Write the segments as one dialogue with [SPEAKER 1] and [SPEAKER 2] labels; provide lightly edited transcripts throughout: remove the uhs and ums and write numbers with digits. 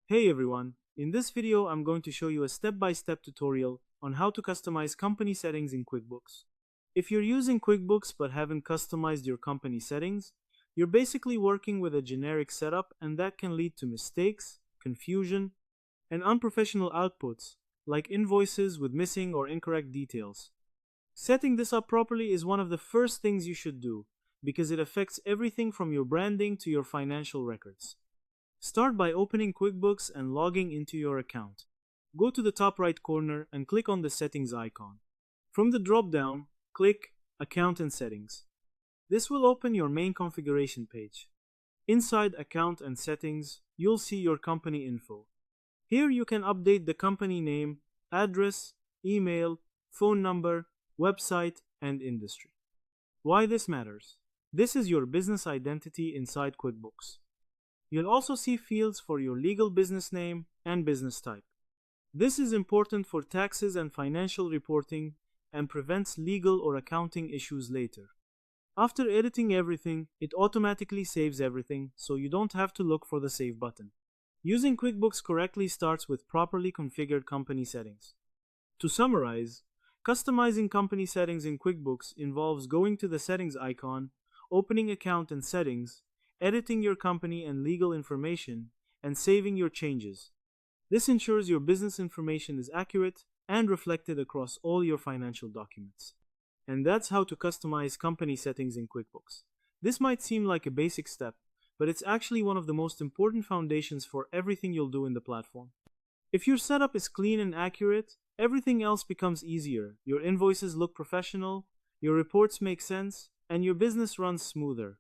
[SPEAKER 1] Hey everyone, in this video I'm going to show you a step-by-step tutorial on how to customize company settings in QuickBooks. If you're using QuickBooks but haven't customized your company settings, you're basically working with a generic setup, and that can lead to mistakes, confusion, and unprofessional outputs like invoices with missing or incorrect details. Setting this up properly is one of the first things you should do because it affects everything from your branding to your financial records. Start by opening QuickBooks and logging into your account. Go to the top right corner and click on the Settings icon. From the drop-down, click Account and Settings. This will open your main configuration page. Inside Account and Settings, you'll see your company info. Here you can update the company name, address, email, phone number, website, and industry. Why this matters? This is your business identity inside QuickBooks. You'll also see fields for your legal business name and business type. This is important for taxes and financial reporting and prevents legal or accounting issues later. After editing everything, it automatically saves everything, so you don't have to look for the Save button. Using QuickBooks correctly starts with properly configured company settings. To summarize, customizing company settings in QuickBooks involves going to the Settings icon, opening Account and Settings, editing your company and legal information, and saving your changes. This ensures your business information is accurate and reflected across all your financial documents. And that's how to customize company settings in QuickBooks. This might seem like a basic step, but it's actually one of the most important foundations for everything you'll do in the platform. If your setup is clean and accurate, everything else becomes easier. Your invoices look professional, your reports make sense, and your business runs smoother.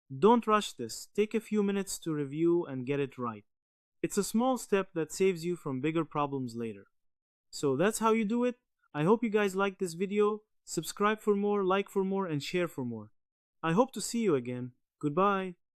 [SPEAKER 1] Don't rush this. Take a few minutes to review and get it right. It's a small step that saves you from bigger problems later. So that's how you do it. I hope you guys liked this video. Subscribe for more, like for more, and share for more. I hope to see you again. Goodbye.